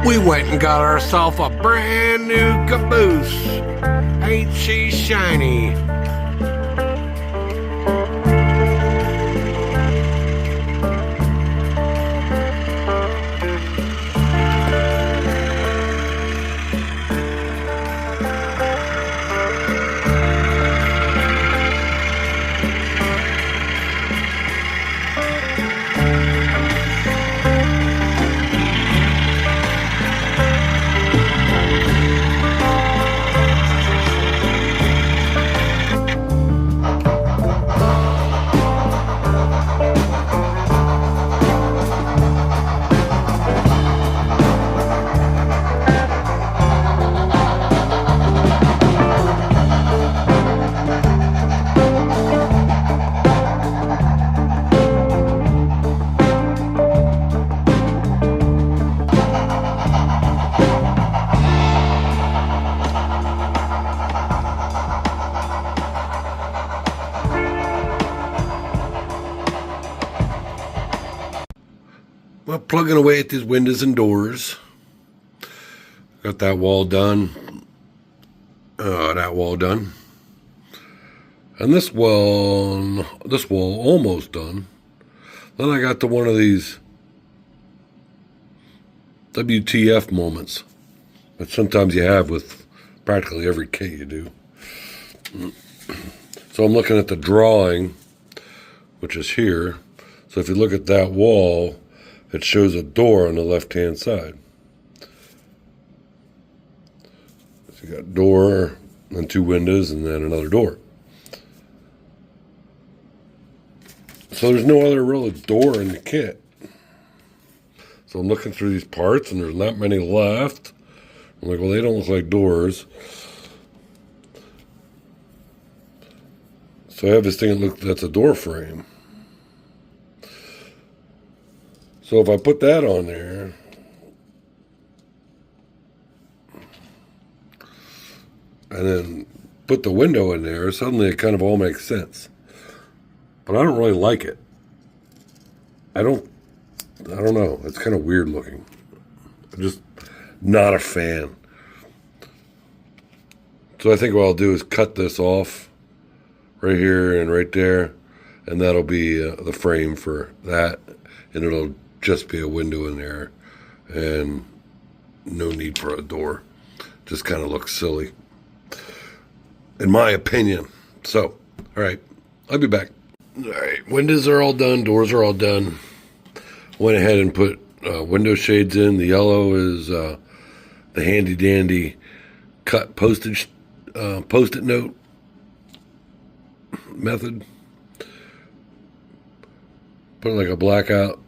We went and got ourselves a brand new caboose. Ain't she shiny? Well, plugging away at these windows and doors. Got that wall done. That wall done. And this wall almost done. Then I got to one of these WTF moments that sometimes you have with practically every kit you do. So I'm looking at the drawing, which is here. So if you look at that wall, it shows a door on the left-hand side. So you got door and two windows and then another door. So there's no other real door in the kit. So I'm looking through these parts and there's not many left. I'm like, well, they don't look like doors. So I have this thing that's a door frame. So if I put that on there, and then put the window in there, suddenly it kind of all makes sense. But I don't really like it. I don't know. It's kind of weird looking. I'm just not a fan. So I think what I'll do is cut this off right here and right there, and that'll be the frame for that, and it'll just be a window in there and no need for a door. Just kind of looks silly in my opinion. So, all right, I'll be back. All right, windows are all done, doors are all done. Went ahead and put window shades in. The yellow is the handy dandy cut post-it note method. Put like a blackout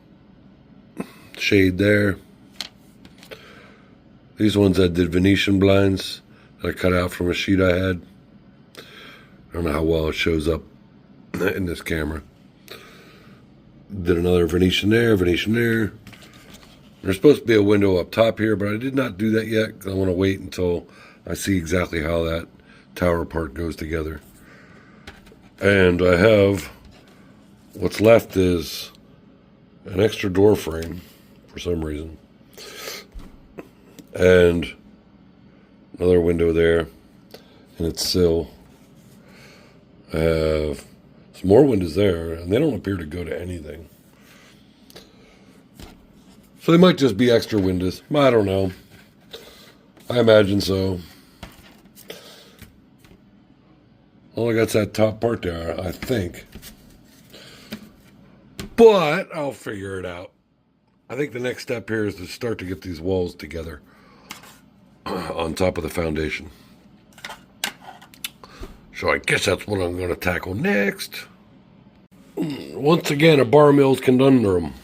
shade there. These ones I did Venetian blinds that I cut out from a sheet I had. I don't know how well it shows up in this camera. Did another Venetian there, Venetian there. There's supposed to be a window up top here, but I did not do that yet because I want to wait until I see exactly how that tower part goes together. And I have, what's left is an extra door frame for some reason, and another window there in its sill. I have some more windows there, and they don't appear to go to anything. So they might just be extra windows. I don't know. I imagine so. All I got's that top part there, I think. But I'll figure it out. I think the next step here is to start to get these walls together on top of the foundation. So I guess that's what I'm going to tackle next. Once again, a bar mill's conundrum.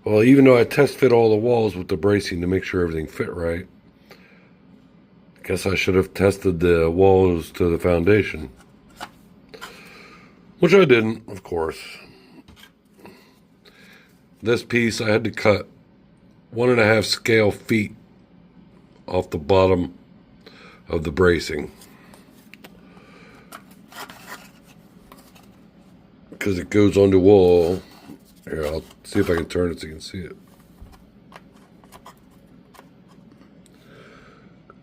Well, even though I test fit all the walls with the bracing to make sure everything fit right, I guess I should have tested the walls to the foundation. Which I didn't, of course. This piece I had to cut 1.5 scale feet off the bottom of the bracing, because it goes on the wall. Here, I'll see if I can turn it so you can see it.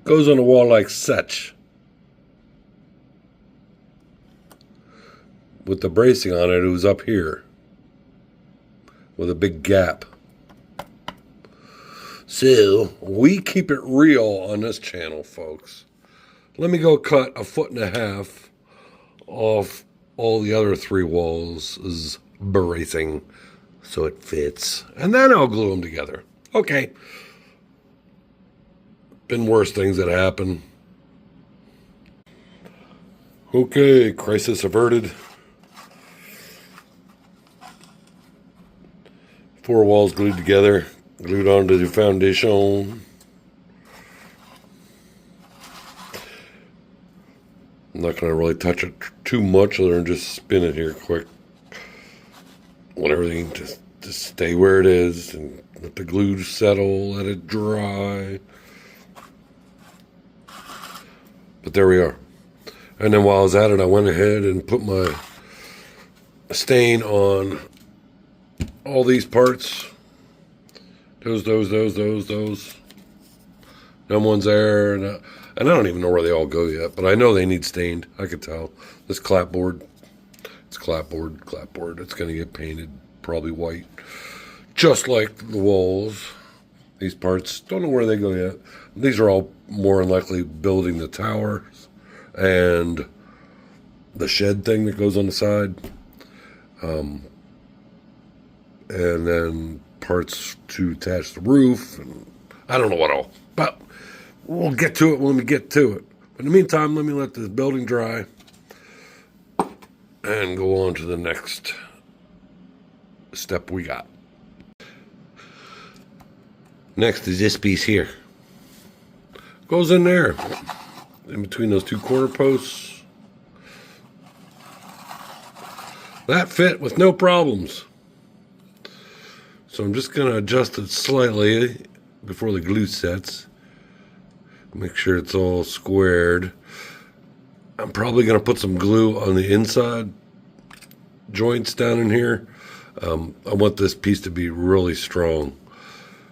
Goes on the wall like such. With the bracing on it, it was up here. With a big gap. So, we keep it real on this channel, folks. Let me go cut 1.5 feet off all the other 3 walls' bracing so it fits. And then I'll glue them together. Okay. Been worse things that happen. Okay, crisis averted. 4 walls glued together, glued onto the foundation. I'm not going to really touch it too much other than just spin it here quick. Want everything just stay where it is and let the glue settle, let it dry. But there we are. And then while I was at it, I went ahead and put my stain on all these parts. Those. Them ones there. And I don't even know where they all go yet, but I know they need stained. I could tell. This clapboard, it's clapboard. It's going to get painted probably white. Just like the walls. These parts, don't know where they go yet. These are all more than likely building the towers and the shed thing that goes on the side. And then parts to attach the roof. And I don't know what all. But we'll get to it when we get to it. But in the meantime, let me let this building dry and go on to the next step we got. Next is this piece here. Goes in there, in between those 2 corner posts. That fit with no problems. So I'm just going to adjust it slightly before the glue sets. Make sure it's all squared. I'm probably going to put some glue on the inside joints down in here. I want this piece to be really strong.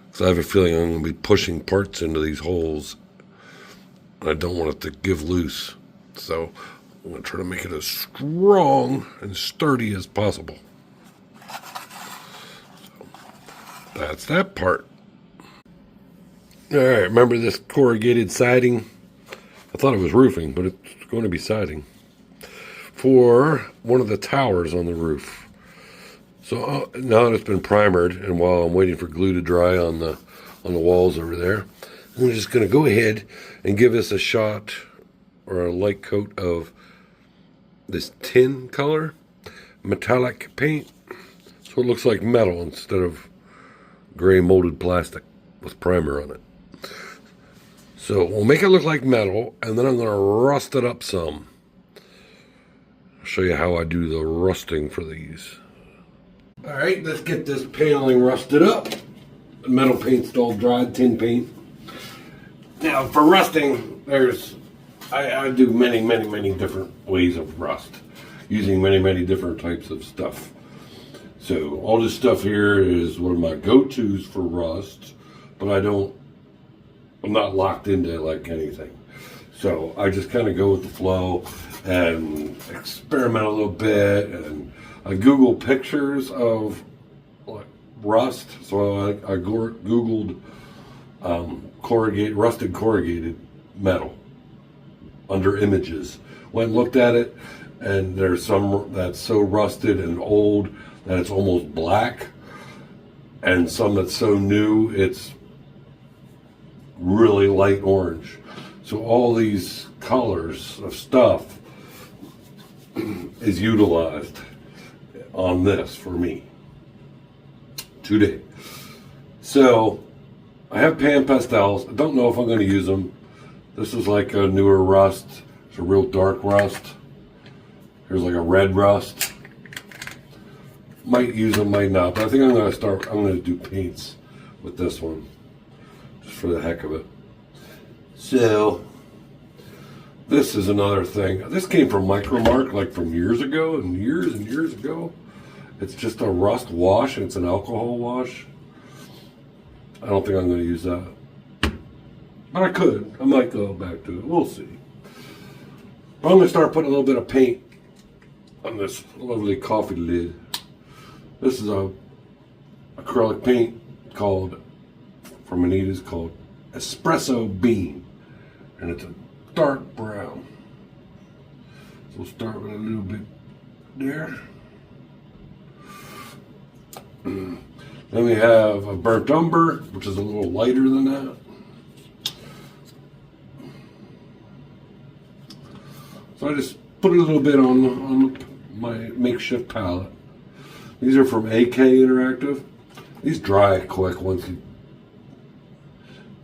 Because I have a feeling I'm going to be pushing parts into these holes. I don't want it to give loose. So I'm going to try to make it as strong and sturdy as possible. That's that part. All right, remember this corrugated siding? I thought it was roofing, but it's going to be siding for one of the towers on the roof. So now that it's been primered, and while I'm waiting for glue to dry on the walls over there, I'm just going to go ahead and give this a shot or a light coat of this tin color, metallic paint, so it looks like metal instead of gray molded plastic with primer on it. So we'll make it look like metal, and then I'm going to rust it up some. I'll show you how I do the rusting for these. All right, let's get this paneling rusted up. The metal paint's all dried, tin paint. Now for rusting, I do many different ways of rust, using many different types of stuff. So all this stuff here is one of my go-tos for rust, but I'm not locked into like anything. So I just kind of go with the flow and experiment a little bit, and I Google pictures of like rust. So I Googled rusted corrugated metal under images. Went and looked at it, and there's some that's so rusted and old that it's almost black, and some that's so new it's really light orange. So all these colors of stuff is utilized on this for me today. So I have pan pastels. I don't know if I'm going to use them. This is like a newer rust. It's a real dark rust. Here's like a red rust. Might use them, might not, but I think I'm going to do paints with this one, just for the heck of it. So, this is another thing. This came from Micromark, like from years ago, and years ago. It's just a rust wash, and it's an alcohol wash. I don't think I'm going to use that. But I could. I might go back to it. We'll see. But I'm going to start putting a little bit of paint on this lovely coffee lid. This is a acrylic paint called, from Anita's, called Espresso Bean. And it's a dark brown. So we'll start with a little bit there. Then we have a burnt umber, which is a little lighter than that. So I just put a little bit on my makeshift palette. These are from AK Interactive. These dry quick once you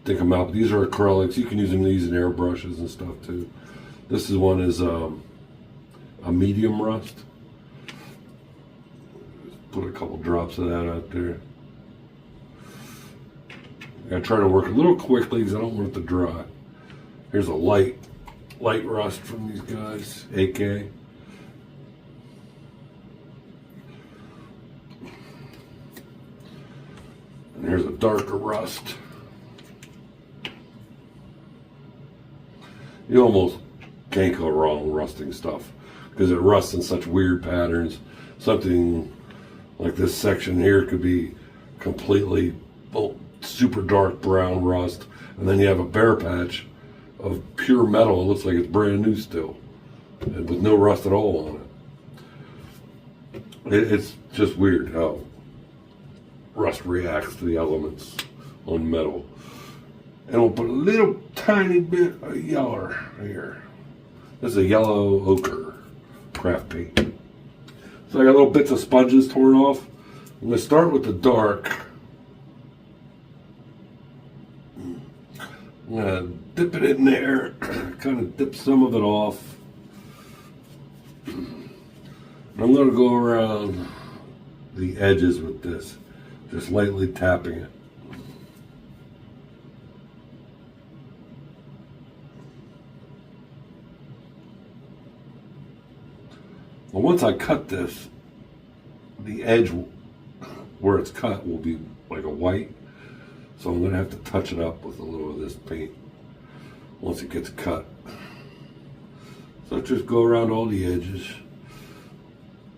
take them out. But these are acrylics. You can use them these in airbrushes and stuff too. This is one is a medium rust. Just put a couple drops of that out there. I try to work a little quickly because I don't want it to dry. Here's a light rust from these guys, AK. And here's a darker rust. You almost can't go wrong rusting stuff because it rusts in such weird patterns. Something like this section here could be completely super dark brown rust, and then you have a bare patch of pure metal. It looks like it's brand new still, and with no rust at all on it. It's just weird how rust reacts to the elements on metal. And we'll put a little tiny bit of yellow here. This is a yellow ochre craft paint. So I got little bits of sponges torn off. I'm going to start with the dark. I'm going to dip it in there, kind of dip some of it off. And I'm going to go around the edges with this, just lightly tapping it. Well, once I cut this, the edge where it's cut will be like a white. So I'm going to have to touch it up with a little of this paint once it gets cut. So just go around all the edges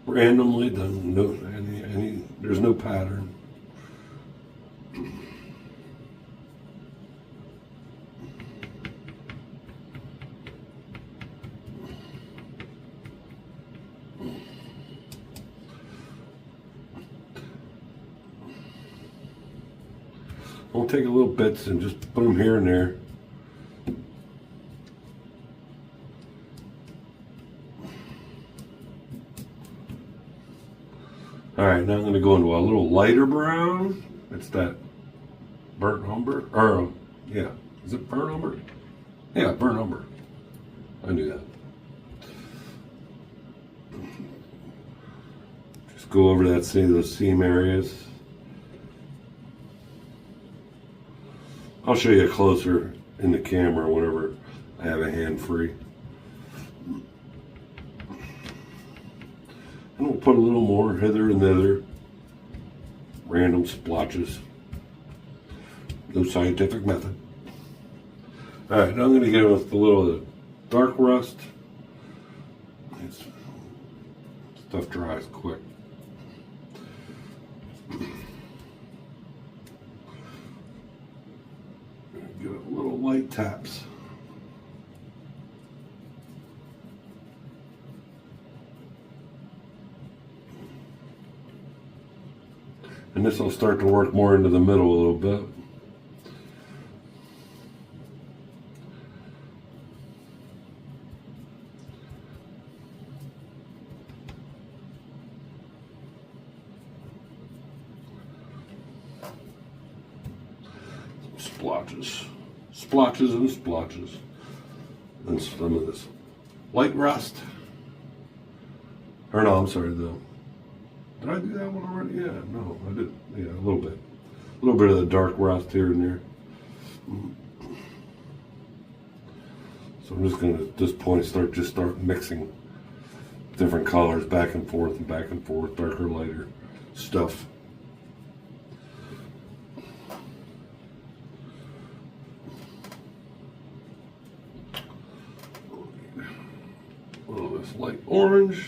randomly. There's no pattern. I'll take a little bits and just put them here and there. All right, now I'm going to go into a little lighter brown. It's that burnt umber, or yeah, is it burnt umber? Yeah, burnt umber. I knew that. Just go over that, see those seam areas. I'll show you closer in the camera whenever I have a hand free. And we'll put a little more hither and thither. Random splotches. No scientific method. Alright, now I'm going to get with a little of the dark rust. Stuff dries quick. Give it little light taps. And this will start to work more into the middle a little bit. Splotches and splotches. And some of this light rust. Or no, I'm sorry, did I do that one already? Yeah, no, I did. Yeah, a little bit. A little bit of the dark rust here and there. So I'm just going to, at this point, start mixing different colors back and forth, darker, lighter stuff. orange.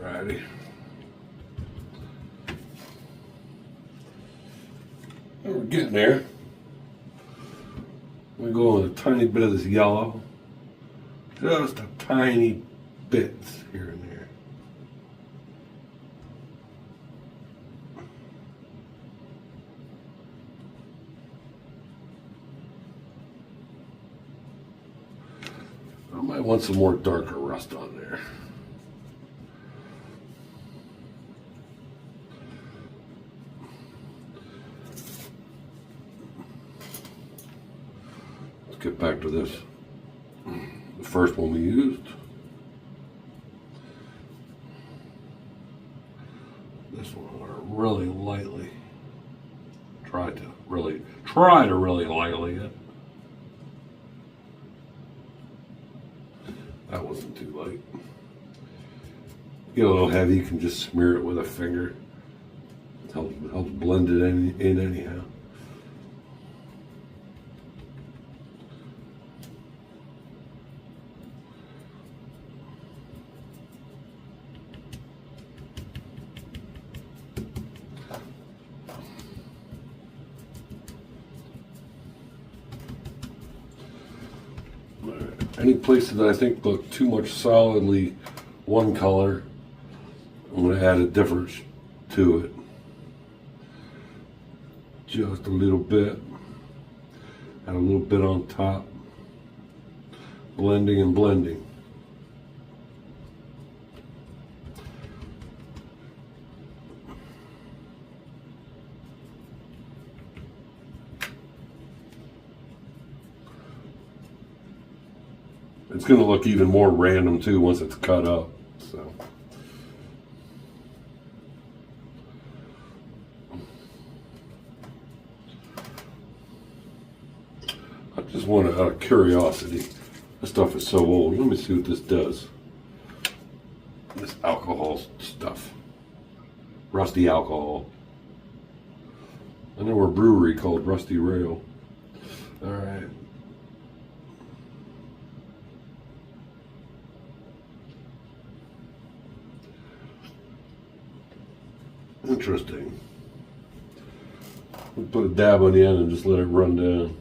Righty. We're getting there. We go with a tiny bit of this yellow, just a tiny bits here and there. I might want some more darker rust on there. Get back to this, the first one we used. This one I'm gonna really lightly try to really lightly it. That wasn't too light. Get a little heavy, you can just smear it with a finger. It helps blend it in anyhow. Any places that I think look too much solidly one color, I'm going to add a difference to it. Just a little bit. Add a little bit on top. Blending and blending. It's going to look even more random too once it's cut up. So I just want to, out of curiosity, this stuff is so old. Let me see what this does. This alcohol stuff, rusty alcohol. I know a brewery called Rusty Rail. All right. Interesting. We'll put a dab on the end and just let it run down.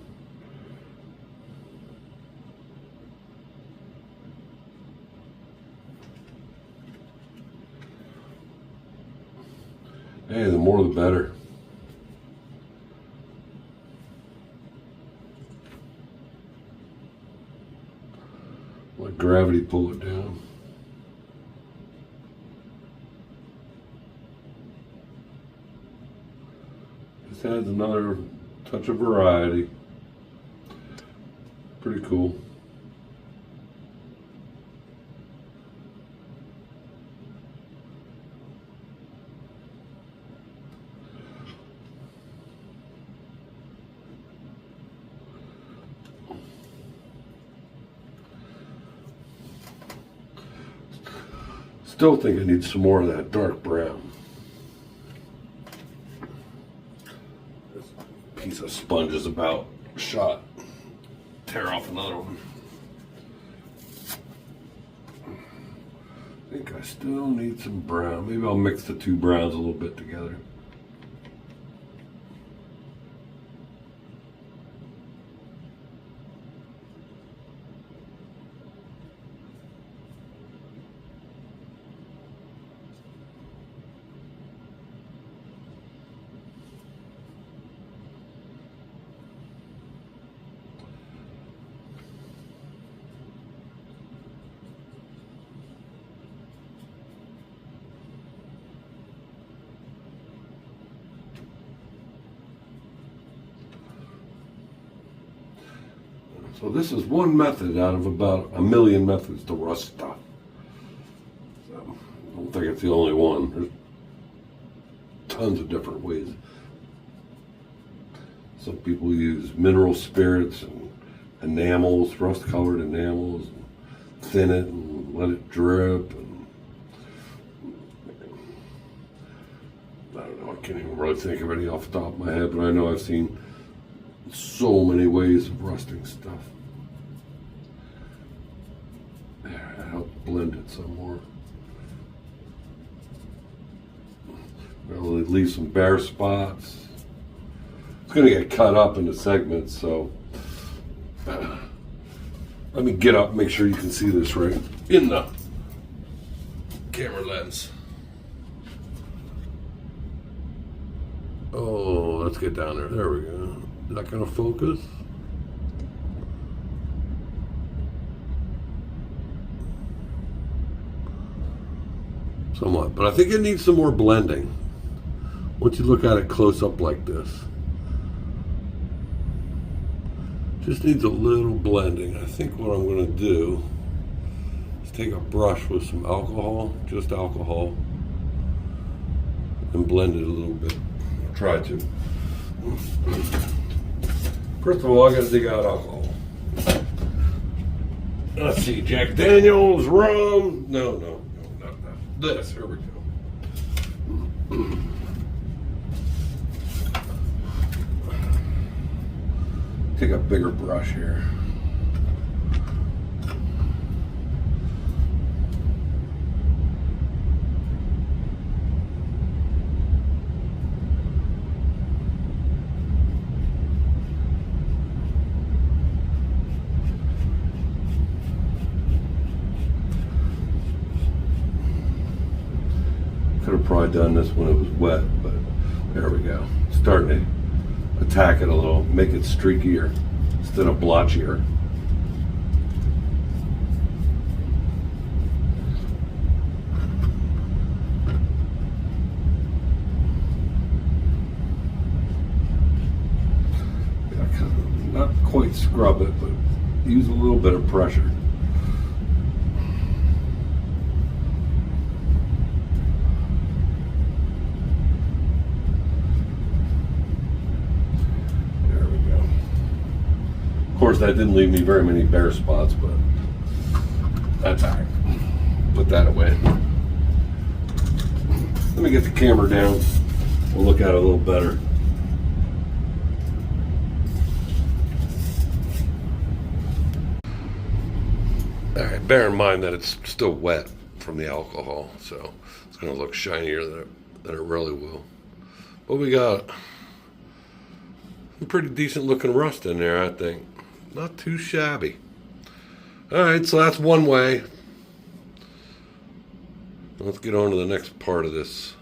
Hey, the more the better. Let gravity pull it down. This adds another touch of variety. Pretty cool. Still think I need some more of that dark brown. This piece of sponge is about shot. Tear off another one. I think I still need some brown. Maybe I'll mix the two browns a little bit together. So this is one method out of about a million methods to rust stuff. So I don't think it's the only one. There's tons of different ways. Some people use mineral spirits and enamels, rust-colored enamels, and thin it and let it drip. And I don't know, I can't even really think of any off the top of my head, but I know I've seen so many ways of rusting stuff. There, I helped blend it some more. Really leave some bare spots. It's going to get cut up into segments, so let me get up and make sure you can see this right in the camera lens. Oh, let's get down there. There we go. Is that going to focus? Somewhat, but I think it needs some more blending. Once you look at it close up like this. Just needs a little blending. I think what I'm going to do is take a brush with some alcohol, just alcohol, and blend it a little bit. I'll try to. First of all, I got to dig out alcohol. Let's see, Jack Daniels, rum. No, not this. Here we go. Take a bigger brush here. Could have probably done this when it was wet, but there we go. Starting to attack it a little, make it streakier instead of blotchier. Not quite scrub it, but use a little bit of pressure. Of course, that didn't leave me very many bare spots, but that's all right. Put that away. Let me get the camera down. We'll look at it a little better. All right, bear in mind that it's still wet from the alcohol, so it's going to look shinier than it really will. But we got a pretty decent looking rust in there, I think. Not too shabby. All right, so that's one way. Let's get on to the next part of this.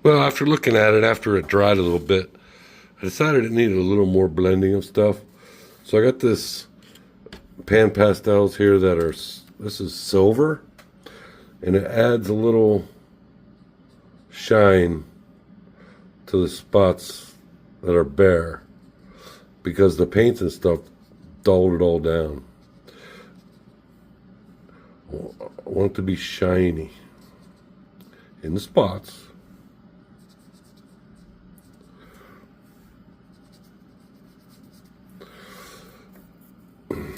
Well, after looking at it, after it dried a little bit, I decided it needed a little more blending of stuff. So I got this pan pastels here that are, this is silver, and it adds a little shine to the spots that are bare, because the paints and stuff dulled it all down. I want it to be shiny in the spots. And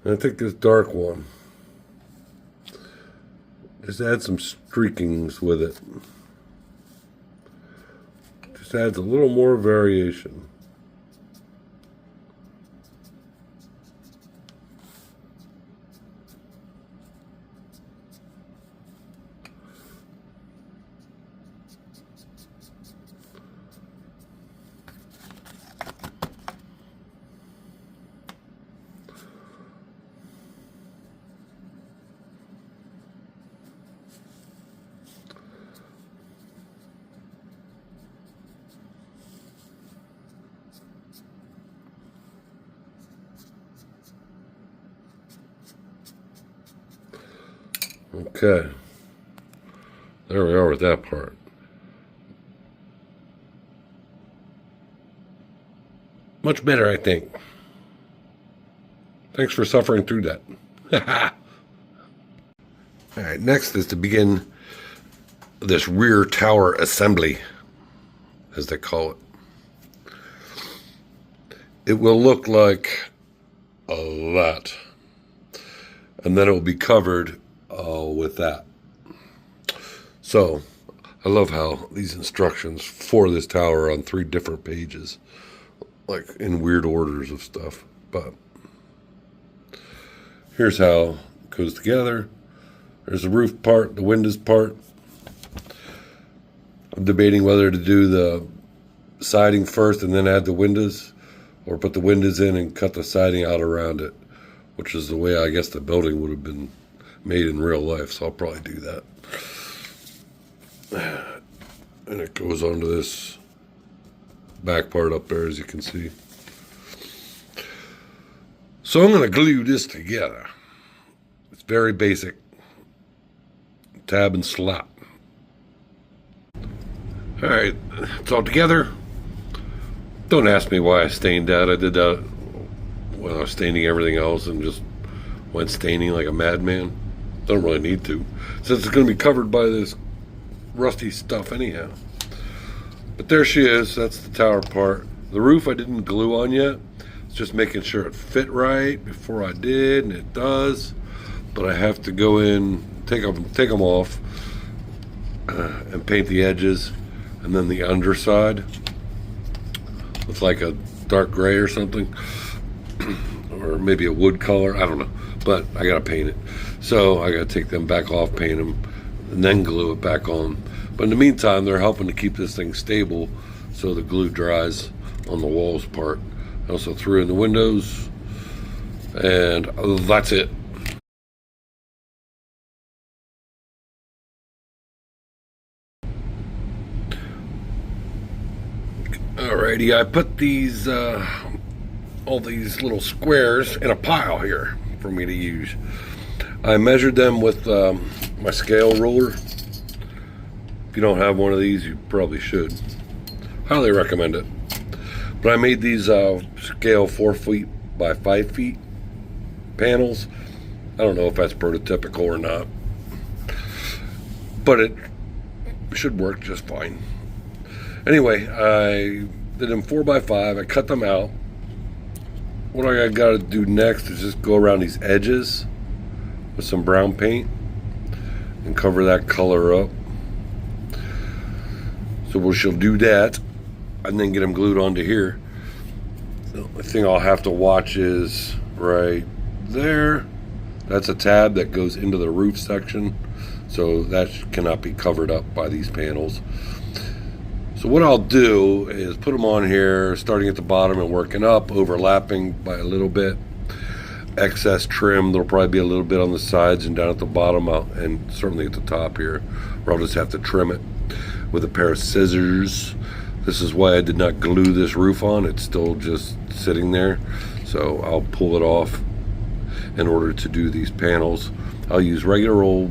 I think this dark one, just add some streakings with it. Just adds a little more variation. Okay, there we are with that part. Much better, I think. Thanks for suffering through that. All right, next is to begin this rear tower assembly, as they call it. It will look like that, and then it will be covered with that. So I love how these instructions for this tower are on 3 different pages, like in weird orders of stuff. But here's how it goes together. There's the roof part, the windows part. I'm debating whether to do the siding first and then add the windows, or put the windows in and cut the siding out around it, which is the way I guess the building would have been made in real life. So I'll probably do that. And it goes onto this back part up there, as you can see. So I'm going to glue this together. It's very basic. Tab and slap. All right, it's all together. Don't ask me why I stained that. I did that when I was staining everything else and just went staining like a madman. Don't really need to, since it's going to be covered by this rusty stuff anyhow. But there she is. That's the tower part. The roof I didn't glue on yet. It's just making sure it fit right before I did, and it does. But I have to go in, take them off, and paint the edges, and then the underside with like a dark gray or something, or maybe a wood color. I don't know, but I gotta paint it. So I gotta take them back off, paint them, and then glue it back on. But in the meantime, they're helping to keep this thing stable so the glue dries on the walls part. I also threw in the windows, and that's it. Alrighty, I put these all these little squares in a pile here for me to use. I measured them with my scale ruler. If you don't have one of these, you probably should. Highly recommend it. But I made these scale 4 feet by 5 feet panels. I don't know if that's prototypical or not, but it should work just fine. Anyway, I did them 4 by 5. I cut them out. What I got to do next is just go around these edges with some brown paint and cover that color up. So we shall do that and then get them glued onto here. The only thing I'll have to watch is right there. That's a tab that goes into the roof section, so that cannot be covered up by these panels. So what I'll do is put them on here, starting at the bottom and working up, overlapping by a little bit. Excess trim, there'll probably be a little bit on the sides and down at the bottom, and certainly at the top here, where I'll just have to trim it with a pair of scissors. This is why I did not glue this roof on. It's still just sitting there. So I'll pull it off in order to do these panels. I'll use regular old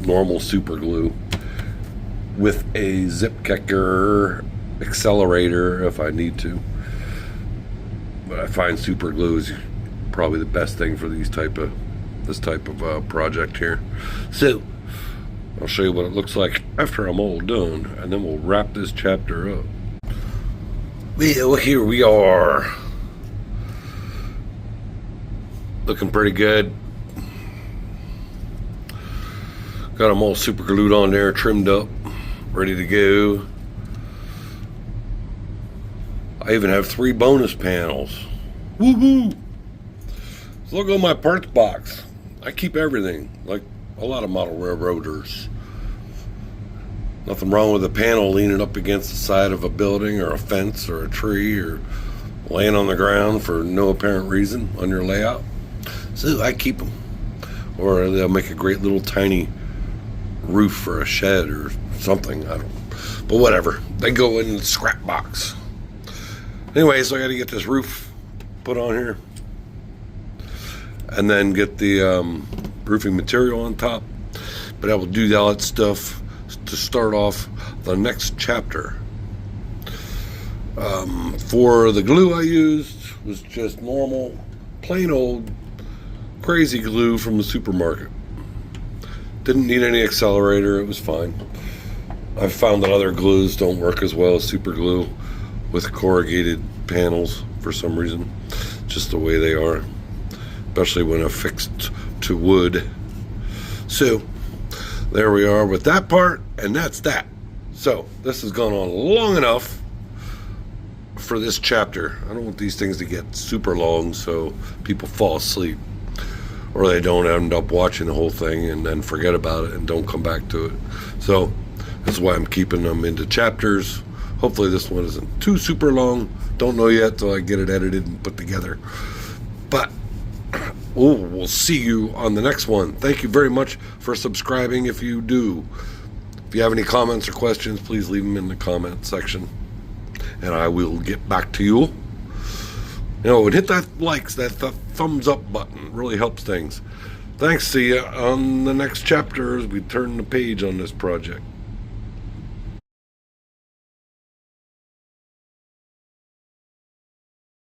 normal super glue with a zip kicker accelerator if I need to. But I find super glue is probably the best thing for this type of project here. So I'll show you what it looks like after I'm all done, and then we'll wrap this chapter up. Well, here we are. Looking pretty good. Got them all super glued on there, trimmed up, ready to go. I even have 3 bonus panels. Woohoo! So look on my parts box. I keep everything, like a lot of model railroaders. Nothing wrong with a panel leaning up against the side of a building or a fence or a tree or laying on the ground for no apparent reason on your layout. So I keep them. Or they'll make a great little tiny roof for a shed or something. I don't know. But whatever. They go in the scrap box. Anyway, so I got to get this roof put on here. And then get the roofing material on top. But I will do all that stuff to start off the next chapter. For the glue I used was just normal, plain old, crazy glue from the supermarket. Didn't need any accelerator, it was fine. I've found that other glues don't work as well as super glue with corrugated panels for some reason. Just the way they are, especially when affixed to wood. So, there we are with that part, and that's that. So, this has gone on long enough for this chapter. I don't want these things to get super long so people fall asleep, or they don't end up watching the whole thing and then forget about it and don't come back to it. So that's why I'm keeping them into chapters. Hopefully this one isn't too super long. Don't know yet till I get it edited and put together. But we'll see you on the next one. Thank you very much for subscribing if you do. If you have any comments or questions, please leave them in the comment section, and I will get back to you. And hit that likes, that thumbs up button. It really helps things. Thanks. See you on the next chapter as we turn the page on this project.